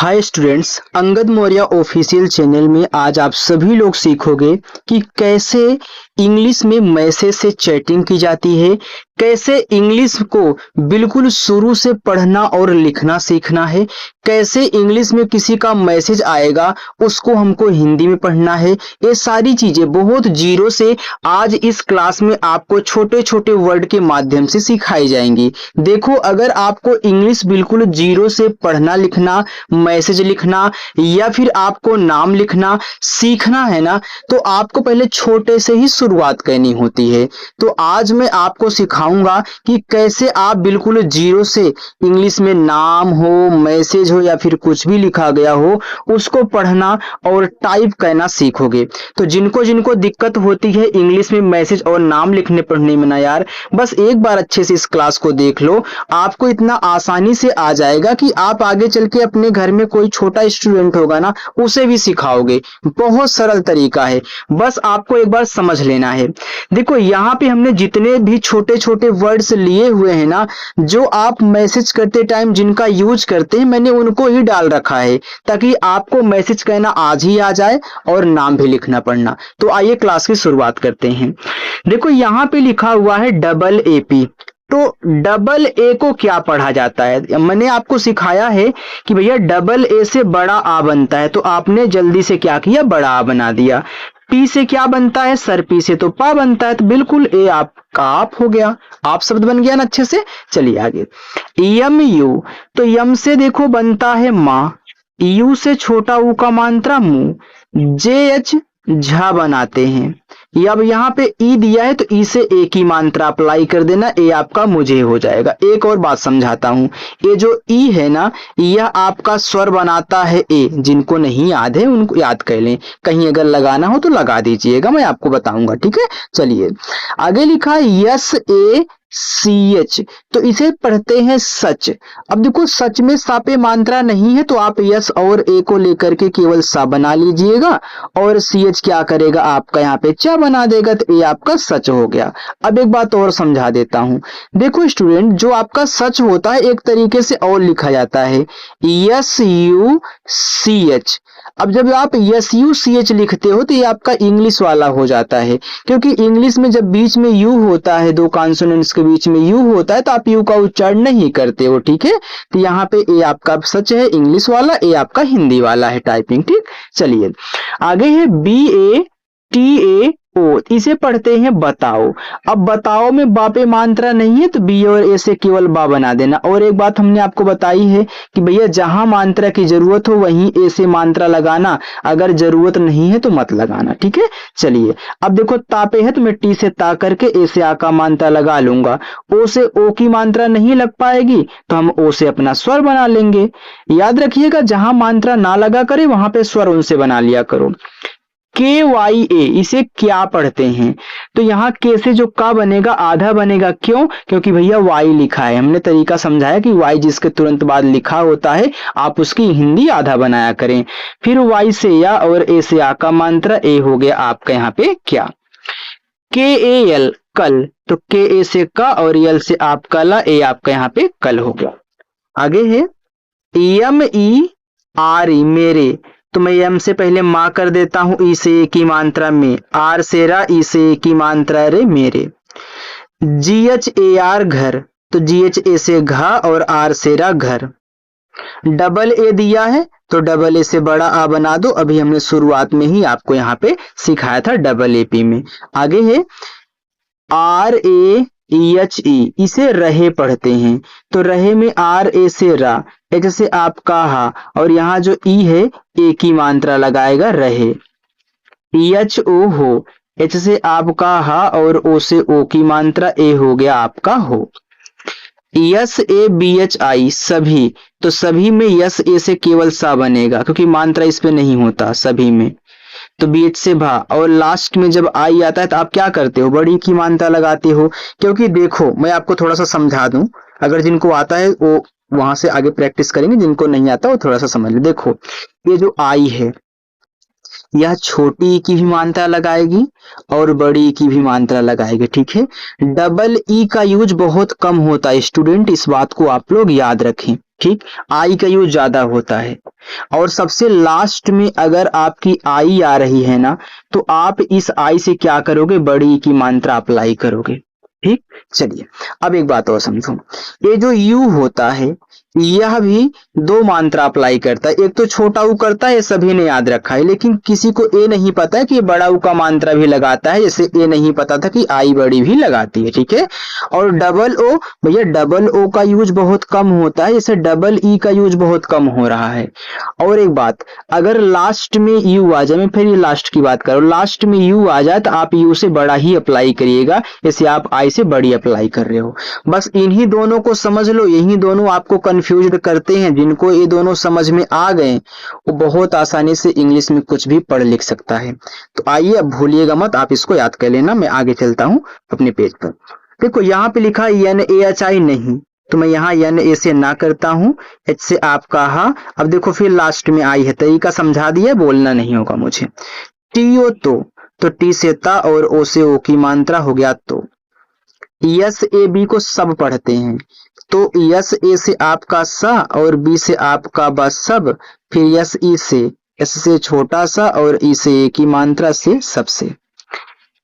Hi students, Angad Maurya official channel में आज आप सभी लोग सीखोगे कि कैसे इंग्लिश में मैसेज से चैटिंग की जाती है, कैसे इंग्लिश को बिल्कुल शुरू से पढ़ना और लिखना सीखना है, कैसे इंग्लिश में किसी का मैसेज आएगा उसको हमको हिंदी में पढ़ना है। ये सारी चीजें बहुत जीरो से आज इस क्लास में आपको छोटे छोटे वर्ड के माध्यम से सिखाई जाएंगी। देखो, अगर आपको इंग्लिश बिल्कुल जीरो से पढ़ना लिखना, मैसेज लिखना या फिर आपको नाम लिखना सीखना है ना, तो आपको पहले छोटे से ही शुरुआत करनी होती है। तो आज मैं आपको सिखाऊंगा कि कैसे आप बिल्कुल जीरो से इंग्लिश में नाम हो, मैसेज हो या फिर कुछ भी लिखा गया हो उसको पढ़ना और टाइप करना सीखोगे। तो जिनको जिनको दिक्कत होती है इंग्लिश में मैसेज और नाम लिखने पढ़ने में ना यार, बस एक बार अच्छे से इस क्लास को देख लो, आपको इतना आसानी से आ जाएगा कि आप आगे चल के अपने घर में कोई छोटा स्टूडेंट होगा ना उसे भी सिखाओगे। बहुत सरल तरीका है, बस आपको एक बार समझ लेना है। देखो, यहाँ पे हमने जितने भी छोटे छोटे वर्ड्स लिए हुए हैं ना, जो आप मैसेज करते टाइम जिनका यूज करते हैं, मैंने उनको ही डाल रखा है ताकि आपको मैसेज करना आज ही आ जाए और नाम भी लिखना पड़ना। तो आइए क्लास की शुरुआत करते हैं। देखो, यहाँ पे लिखा हुआ है डबल एपी। तो डबल ए को क्या पढ़ा जाता है? मैंने आपको सिखाया है कि भैया डबल ए से बड़ा आ बनता है, तो आपने जल्दी से क्या किया, बड़ा आ बना दिया। पी से क्या बनता है? सर पी से तो पा बनता है, तो बिल्कुल ए आपका आप हो गया, आप शब्द बन गया ना अच्छे से। चलिए आगे। यम यू, तो यम से देखो बनता है माँ, यू से छोटा ऊ का मात्रा मुंह, जे एच झा बनाते हैं। अब यहाँ पे ई दिया है तो ई से ए की मात्रा अप्लाई कर देना, ए आपका मुझे हो जाएगा। एक और बात समझाता हूं, ये जो ई है ना, यह आपका स्वर बनाता है ए। जिनको नहीं याद है उनको याद कर लें, कहीं अगर लगाना हो तो लगा दीजिएगा, मैं आपको बताऊंगा, ठीक है। चलिए आगे लिखा है यस ए सी एच, तो इसे पढ़ते हैं सच। अब देखो, सच में सा पे मात्रा नहीं है तो आप यस और ए को लेकर के केवल सा बना लीजिएगा और सी एच क्या करेगा, आपका यहाँ पे चा बना देगा, तो ये आपका सच हो गया। अब एक बात और समझा देता हूं। देखो स्टूडेंट, जो आपका सच होता है एक तरीके से और लिखा जाता है यस यू सी एच। अब जब आप यस यू सी एच लिखते हो तो ये आपका इंग्लिश वाला हो जाता है, क्योंकि इंग्लिश में जब बीच में यू होता है, दो कॉन्सोनेंट्स के बीच में यू होता है, तो आप यू का उच्चारण नहीं करते हो, ठीक है। तो यहाँ पे ए आपका सच है इंग्लिश वाला, ए आपका हिंदी वाला है टाइपिंग, ठीक। चलिए आगे है बी ए टी ए ओ, इसे पढ़ते हैं बताओ। अब बताओ में बा पे मात्रा नहीं है तो बी और ए से केवल बा बना देना। और एक बात हमने आपको बताई है कि भैया जहां मात्रा की जरूरत हो वहीं ए से मात्रा लगाना, अगर जरूरत नहीं है तो मत लगाना, ठीक है। चलिए अब देखो, ता पे है तो मैं टी से ता करके ए से आ का मात्रा लगा लूंगा। ओ से ओ की मात्रा नहीं लग पाएगी तो हम ओ से अपना स्वर बना लेंगे। याद रखिएगा, जहां मात्रा ना लगा करे वहां पे स्वर उनसे बना लिया करो। के वाई ए, इसे क्या पढ़ते हैं? तो यहाँ के से जो का बनेगा आधा बनेगा। क्यों? क्योंकि भैया वाई लिखा है। हमने तरीका समझाया कि वाई जिसके तुरंत बाद लिखा होता है आप उसकी हिंदी आधा बनाया करें। फिर वाई से या और ए से आ का मात्रा ए हो गया आपका यहाँ पे क्या। के ए एल कल, तो के ए से का और यल से आपका ला, ए आपका यहाँ पे कल हो गया। आगे है एम ई आर ई मेरे, तो मैं एम से पहले माँ कर देता हूं, ई से ए की मात्रा में, आर से रा, ई से ए की मात्रा रे मेरे। जी एच ए आर घर, तो जी एच ए से घा और आर से रा घर। डबल ए दिया है तो डबल ए से बड़ा आ बना दो, अभी हमने शुरुआत में ही आपको यहाँ पे सिखाया था डबल ए पी में। आगे है आर ए एच ई, इसे रहे पढ़ते हैं, तो रहे में आर ए से रा, एच से आपका हा और यहाँ जो ई है ए की मात्रा लगाएगा रहे। एच ओ हो, एच से आपका हा और ओ से ओ की मात्रा ए हो गया आपका हो। Yes A B H I सभी, तो सभी में यस ए से केवल सा बनेगा क्योंकि मात्रा इस पे नहीं होता सभी में, तो बी एच से भा। और लास्ट में जब आई आता है तो आप क्या करते हो, बड़ी की मात्रा लगाते हो। क्योंकि देखो, मैं आपको थोड़ा सा समझा दूं, अगर जिनको आता है वो वहां से आगे प्रैक्टिस करेंगे, जिनको नहीं आता वो थोड़ा सा समझ ले। देखो, ये जो आई है यह छोटी की भी मात्रा लगाएगी और बड़ी की भी मात्रा लगाएगी, ठीक है। डबल ई का यूज बहुत कम होता है स्टूडेंट, इस बात को आप लोग याद रखें, ठीक, आई का यूज ज्यादा होता है। और सबसे लास्ट में अगर आपकी आई आ रही है ना, तो आप इस आई से क्या करोगे, बड़ी की मात्रा अप्लाई करोगे। ठीक, चलिए अब एक बात और समझो, ये जो यू होता है यह भी दो मात्रा अप्लाई करता है। एक तो छोटा ऊ करता है, ये सभी ने याद रखा है, लेकिन किसी को ए नहीं पता है कि ये बड़ा ऊ का मात्रा भी लगाता है, जैसे ए नहीं पता था कि आई बड़ी भी लगाती है। ठीक है, और डबल ओ, भैया डबल ओ का यूज बहुत कम होता है, जैसे डबल ई का यूज बहुत कम हो रहा है। और एक बात, अगर लास्ट में यू आ जाए, मैं फिर ये लास्ट की बात करूं, लास्ट में यू आ जाए तो आप यू से बड़ा ही अप्लाई करिएगा, जैसे आप आई से बड़ी अप्लाई कर रहे हो। बस इन्हीं दोनों को समझ लो, यही दोनों आपको कंफ्यूज करते हैं। जिनको ये दोनों समझ में आ गए वो बहुत आसानी से इंग्लिश में कुछ भी पढ़ लिख सकता है। तो आइए अब भूलिएगा मत, आप इसको याद कर लेना। मैं आगे चलता हूं अपने पेज पर। देखो यहाँ पे लिखा है एन ए एच आई नहीं, तो मैं यहाँ एन ए से ना करता हूँ, एच से आपका हा। अब देखो फिर लास्ट में आई है, तरीका समझा दिया, बोलना नहीं होगा मुझे। टी ओ तो टी से ता और ओ से ओ की मात्रा हो गया तो। यस ए बी को सब पढ़ते हैं, तो यस ए से आपका सा और बी से आपका ब सब, फिर यस ई से, एस से छोटा सा और ई से ए की मात्रा से सबसे।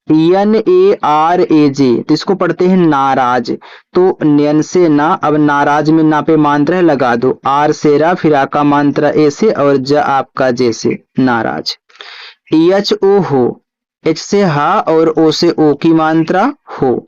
एन ए आर ए जे, तो इसको पढ़ते हैं नाराज, तो नयन से ना, अब नाराज में ना पे मात्रा लगा दो, आर से रा, फिर आ का मात्रा ए से और ज आपका जे से, नाराज। एच ओ हो, एच से हा और ओ से ओ की मात्रा हो।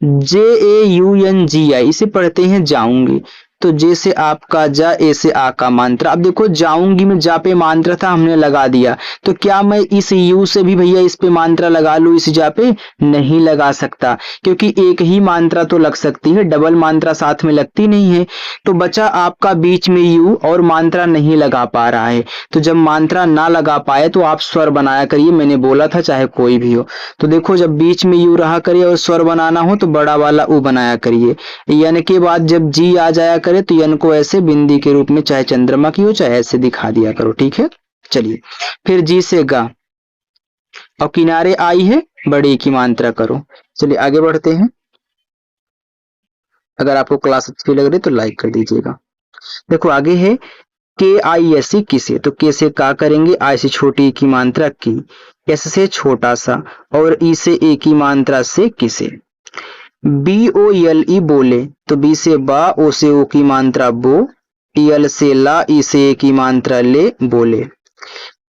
जे ए यू एन जी आई, इसे पढ़ते हैं जाऊंगी, तो जे से आपका जा, ए से आ का मात्रा। अब देखो जाऊंगी में जा पे मात्रा था, हमने लगा दिया, तो क्या मैं इस यू से भी भैया इस पे मात्रा लगा लूं, इस जा पे नहीं लगा सकता, क्योंकि एक ही मात्रा तो लग सकती है, डबल मात्रा साथ में लगती नहीं है। तो बचा आपका बीच में यू और मात्रा नहीं लगा पा रहा है। तो जब मात्रा ना लगा पाए तो आप स्वर बनाया करिए, मैंने बोला था चाहे कोई भी हो। तो देखो जब बीच में यू रहा करिए और स्वर बनाना हो तो बड़ा वाला ऊ बनाया करिए। यन के बाद जब जी आ जाया करे तो यन को ऐसे बिंदी के रूप में, चाहे चंद्रमा की हो चाहे ऐसे दिखा दिया करो। ठीक है, चलिए फिर जी से गा, और किनारे आई है, बड़ी की मात्रा करो। चलिए आगे बढ़ते हैं। अगर आपको क्लास अच्छी लग रही तो लाइक कर दीजिएगा। देखो आगे है के आई एस सी किसे, तो के से का करेंगे, आई से छोटी की मात्रा की, एस से छोटा सा और ई से ए की मात्रा से किसे। बी ओ एल ई बोले, तो बी से बा, ओ से ओ की मात्रा बो, एल से ला, ई से ए की मात्रा ले, बोले।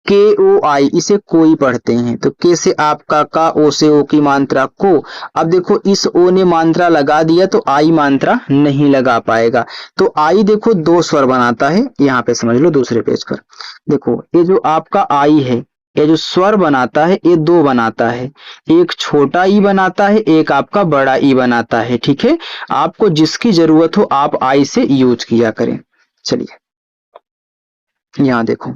के ओ आई, इसे कोई पढ़ते हैं, तो के से आपका का, ओ से ओ की मात्रा को। अब देखो इस ओ ने मात्रा लगा दिया तो आई मात्रा नहीं लगा पाएगा, तो आई देखो दो स्वर बनाता है, यहाँ पे समझ लो दूसरे पेज पर। देखो ये जो आपका आई है, ये जो स्वर बनाता है ये दो बनाता है, एक छोटा ई बनाता है, एक आपका बड़ा ई बनाता है। ठीक है, आपको जिसकी जरूरत हो आप आई से यूज किया करें। चलिए यहाँ देखो,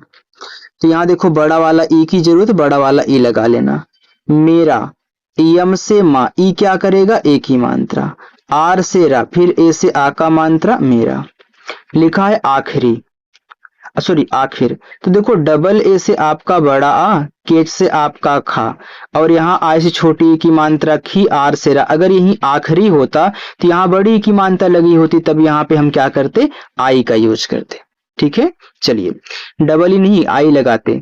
तो यहाँ देखो बड़ा वाला ई की जरूरत, बड़ा वाला ई लगा लेना। मेरा, यम से माँ, ई क्या करेगा, ए की मात्रा, आर से रा, फिर ए से आ का मात्रा, मेरा। लिखा है आखिरी, सॉरी आखिर, तो देखो डबल ए से आपका बड़ा आ, केच से आपका खा, और यहाँ आई से छोटी ई की मात्रा खी, आर से रा। अगर यही आखिरी होता तो यहाँ बड़ी की मात्रा लगी होती, तब यहाँ पे हम क्या करते, आई का यूज करते। ठीक है, चलिए डबल ही नहीं आई लगाते।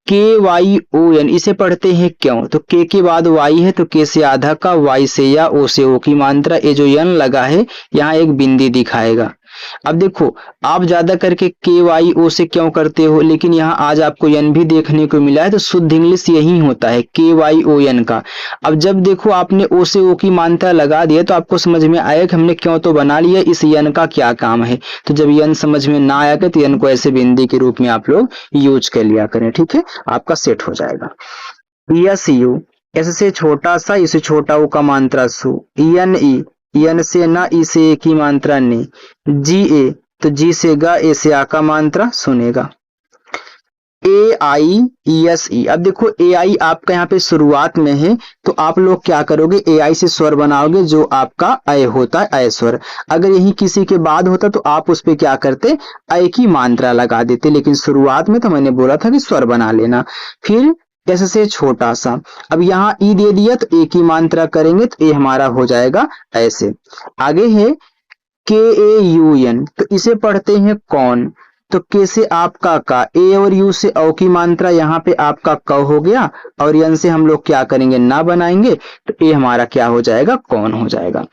के वाई ओ एन, इसे पढ़ते हैं क्यों, तो के बाद वाई है, तो के से आधा का, वाई से या, ओ से ओ की मात्रा, ये जो एन लगा है यहाँ एक बिंदी दिखाएगा। अब देखो आप ज्यादा करके के वाई ओ से क्यों करते हो, लेकिन यहाँ आज आपको एन भी देखने को मिला है, तो शुद्ध इंग्लिश यही होता है के वाई ओ एन का। अब जब देखो आपने ओ से ओ की मात्रा लगा दिया तो आपको समझ में आया कि हमने क्यों तो बना लिया, इस एन का क्या काम है। तो जब एन समझ में ना आया तो एन को ऐसे बिंदी के रूप में आप लोग यूज कर लिया करें। ठीक है, आपका सेट हो जाएगा। यस यू, एस से छोटा सा, इसे छोटा ओ का मात्रा सु, एन ई, एन से ना, ई से ए की मात्रा ने, जी ए, तो जी से गा, ए से आ का मात्रा सुनेगा। ए आई एस ई, अब देखो ए आई आपका यहाँ पे शुरुआत में है, तो आप लोग क्या करोगे, ए आई से स्वर बनाओगे जो आपका अय होता है, अय स्वर। अगर यही किसी के बाद होता तो आप उस पे क्या करते, अय की मात्रा लगा देते, लेकिन शुरुआत में तो मैंने बोला था कि स्वर बना लेना। फिर एस से छोटा सा, अब यहाँ ई दे दिया तो ए की मात्रा करेंगे तो ए हमारा हो जाएगा ऐसे। आगे है KAUN, तो इसे पढ़ते हैं कौन। तो के से आपका का, ए और यू से औ की मात्रा, यहाँ पे आपका क हो गया और यन से हम लोग क्या करेंगे, ना बनाएंगे, तो ए हमारा क्या हो जाएगा, कौन हो जाएगा।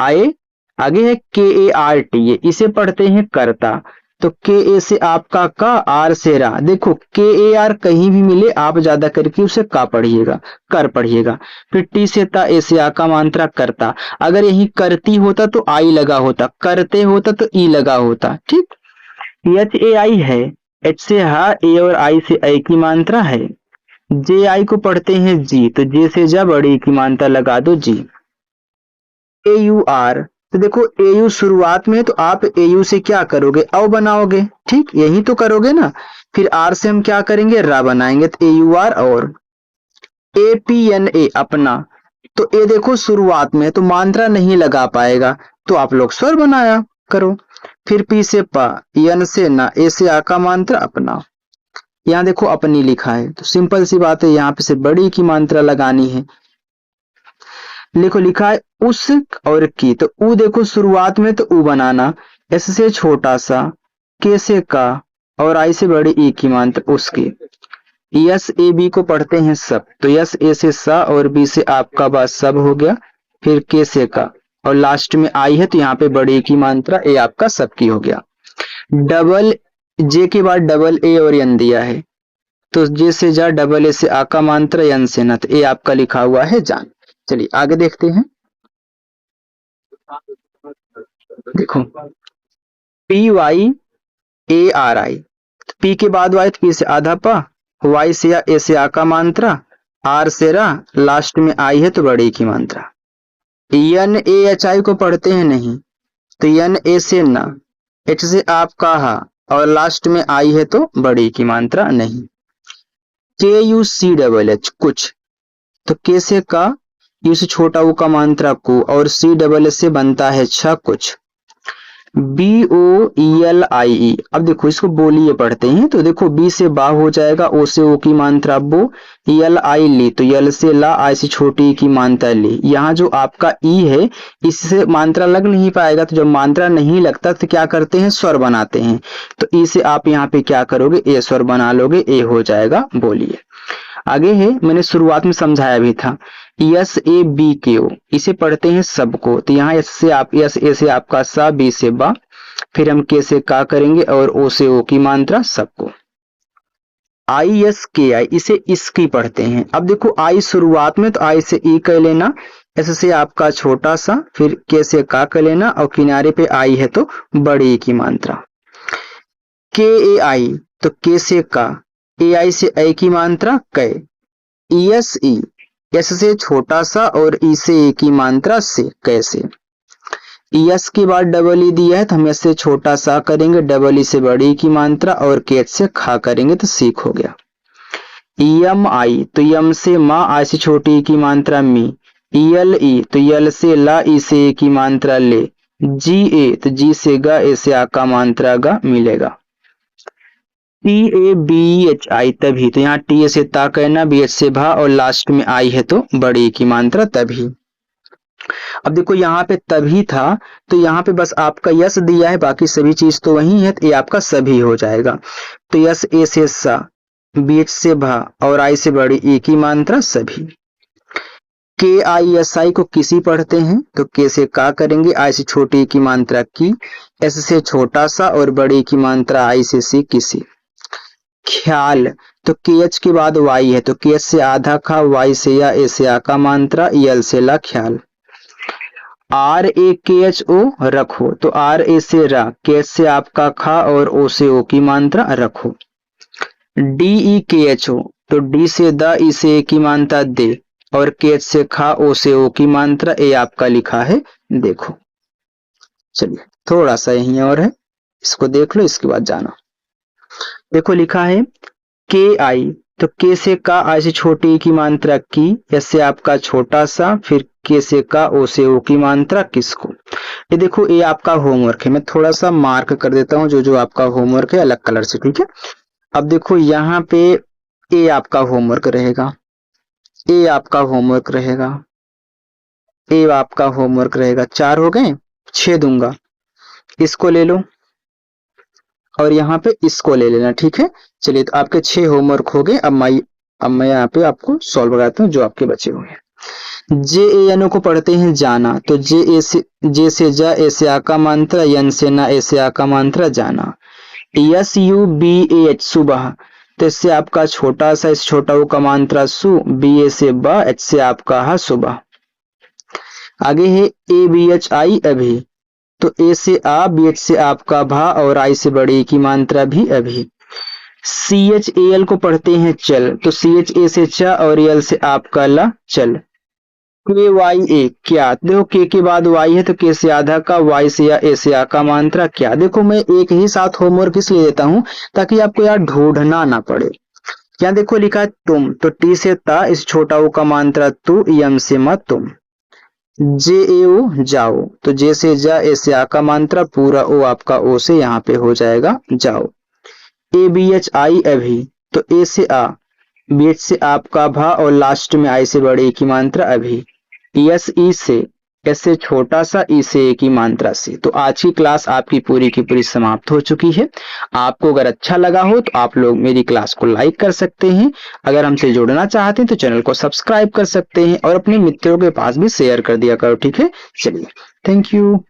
आए आगे है KART, ये इसे पढ़ते हैं कर्ता। तो के ए से आपका का, आर से रा, देखो KAR कहीं भी मिले आप ज्यादा करके उसे का पढ़िएगा, कर पढ़िएगा। फिर टी से ता, ए से आ का मात्रा करता, अगर यही करती होता तो आई लगा होता, करते होता तो ई लगा होता, ठीक। HAI है, एच से हा, ए और आई से ऐ की मात्रा है। JI को पढ़ते हैं जी, तो जे से जा, बड़ी की मात्रा लगा दो जी। AUR, तो देखो AU शुरुआत में है तो आप AU से क्या करोगे, अव बनाओगे, ठीक, यही तो करोगे ना। फिर R से हम क्या करेंगे, रा बनाएंगे, तो AUR। और APNA अपना, तो ए देखो शुरुआत में तो मात्रा नहीं लगा पाएगा, तो आप लोग स्वर बनाया करो। फिर पी से पा, यन से ना, ए से आ का मात्रा अपना, यहाँ देखो अपनी लिखा है, तो सिंपल सी बात है, यहाँ पे से बड़ी की मात्रा लगानी है। देखो लिखा है उस और की, तो उ देखो शुरुआत में तो उ बनाना, एस से छोटा सा, के से का, और आई से बड़ी ई की मात्रा उसकी। यस ए बी को पढ़ते हैं सब, तो यस ए से सा और बी से आपका बात सब हो गया। फिर के से का और लास्ट में आई है, तो यहाँ पे बड़ी की मात्रा ए आपका सबकी हो गया। डबल जे के बाद डबल ए और एन दिया है, तो जे से जा, डबल ए से आ का मात्रा, एन से न, तो ए आपका लिखा हुआ है जान। चलिए आगे देखते हैं। देखो PYARI, पी के बाद वाई, तो पी से आधा पा, वाई से या, ए से आ का मात्रा, आर से रा, लास्ट में आई है तो बड़ी की मात्रा। NAHI को पढ़ते हैं नहीं, तो एन ए से ना, एच से आप कहा और लास्ट में आई है तो बड़ी की मात्रा नहीं। KUCHH कुछ, तो के से का, यू से छोटा वो का मात्रा को, और CHH से बनता है छ कुछ। BOELIE, अब देखो इसको बोलिए पढ़ते हैं, तो देखो बी से बा हो जाएगा, ओ से ओ की मात्रा बो, यल आई ली, तो यल से ला, आई से छोटी की मात्रा ली। यहाँ जो आपका ई है इससे मात्रा लग नहीं पाएगा, तो जब मात्रा नहीं लगता तो क्या करते हैं, स्वर बनाते हैं। तो ई से आप यहाँ पे क्या करोगे, ए स्वर बना लोगे, ए हो जाएगा बोलिए। आगे है, मैंने शुरुआत में समझाया भी था, SABKO, इसे पढ़ते हैं सबको, तो यहाँ एस से आप, एस ए से आपका सा, बी से बा, फिर हम के से का करेंगे और ओ से ओ की मात्रा सबको। ISKI, इसे इसकी पढ़ते हैं। अब देखो आई शुरुआत में, तो आई से ई कर लेना, एस से आपका छोटा सा, फिर के से का कर लेना, और किनारे पे आई है तो बड़ी की मात्रा। KAI, तो के से का, AI से ऐ की मात्रा कै। ESE, एस से छोटा सा और ई से ए की मात्रा से, कैसे। ES के बाद डबल ई दिया है, तो हम एस से छोटा सा करेंगे, डबल ई से बड़ी की मात्रा, और केच से खा करेंगे, तो सीख हो गया। EMI, तो यम से माँ, आई से छोटी की मात्रा मी। ELE, तो यल से ला, ई से ए की मात्रा ले। GA, तो जी से गा, ए से आ का मात्रा गा मिलेगा। TABHI, तभी, तो यहाँ टी से ता कहना, BH से भा, और लास्ट में आई है तो बड़ी की मात्रा तभी। अब देखो यहाँ पे तभी था, तो यहाँ पे बस आपका यस दिया है, बाकी सभी चीज तो वही है, तो ये आपका सभी हो जाएगा। तो यस ए से सा, BH से भा, और आई से बड़ी ई की मात्रा सभी। KISI को किसी पढ़ते हैं, तो के से का करेंगे, आई से छोटी की मात्रा की, एस से छोटा सा और बड़ी की मात्रा आई से सी किसी। ख्याल, तो KH के बाद वाई है, तो KH से आधा खा, वाई से या, ए से आ का मात्रा, यल से ला ख्याल। RAKHO रखो, तो RA से रा, KH से आपका खा और O से O की मात्रा रखो। DEKHO, तो D से द, ई से ए की मात्रा दे, और KH से खा, O से O की मात्रा, ए आपका लिखा है देखो। चलिए थोड़ा सा यहीं और है, इसको देख लो, इसके बाद जाना। देखो लिखा है KI, तो के से का, आई से छोटी की मात्रा की, एस से आपका छोटा सा, फिर के से का, ओ से ओ की मात्रा किसको। ये देखो ये आपका होमवर्क है, मैं थोड़ा सा मार्क कर देता हूँ जो जो आपका होमवर्क है अलग कलर से, ठीक है। अब देखो यहाँ पे ए आपका होमवर्क रहेगा, ए आपका होमवर्क रहेगा, ए आपका होमवर्क रहेगा, 4 हो गए, 6 दूंगा। इसको ले लो और यहाँ पे इसको ले लेना, ठीक है। चलिए, तो आपके 6 होमवर्क हो गए। अब मैं यहाँ पे आपको सॉल्व कराता हूँ जो आपके बचे हुए हैं। जे ए एन ओ को पढ़ते हैं जाना, तो जे से जा, ए से आ का मात्रा, एन से ना, ए से आ का मात्रा जाना। Yes U B A H सुबह, तो इससे आपका छोटा सा, इस छोटा ऊ का मात्रा सु, बी ए से ब, एच से आपका हा सुबह। आगे है ए बी एच आई अभी, तो ए से आ, बी एच से आपका भा और आई से बड़ी की मात्रा भी अभी। सी एच ए एल को पढ़ते हैं चल, तो सी एच ए से च और एल से आपका ला चल। के वाई ए क्या, देखो के के बाद वाई है तो के से आधा का, वाई से या ए से आ का मात्रा क्या। देखो मैं एक ही साथ होमवर्क इसलिए देता हूं ताकि आपको यार ढूंढना ना पड़े। यहाँ देखो लिखा है तुम, तो टी से ता, इस छोटा ओ का मात्रा तू, यम से मत तुम। जे ए ओ जाओ, तो जे से जा, ए से आ का मात्रा, पूरा ओ आपका ओ से यहाँ पे हो जाएगा जाओ। ए बी एच आई अभी, तो ए से आ, बी एच से आपका भा और लास्ट में आई से बड़ी की मात्रा अभी। यस ई से, एस से छोटा सा, ई से एक की मात्रा से। तो आज की क्लास आपकी पूरी की पूरी समाप्त हो चुकी है। आपको अगर अच्छा लगा हो तो आप लोग मेरी क्लास को लाइक कर सकते हैं। अगर हमसे जुड़ना चाहते हैं तो चैनल को सब्सक्राइब कर सकते हैं और अपने मित्रों के पास भी शेयर कर दिया करो, ठीक है। चलिए, थैंक यू।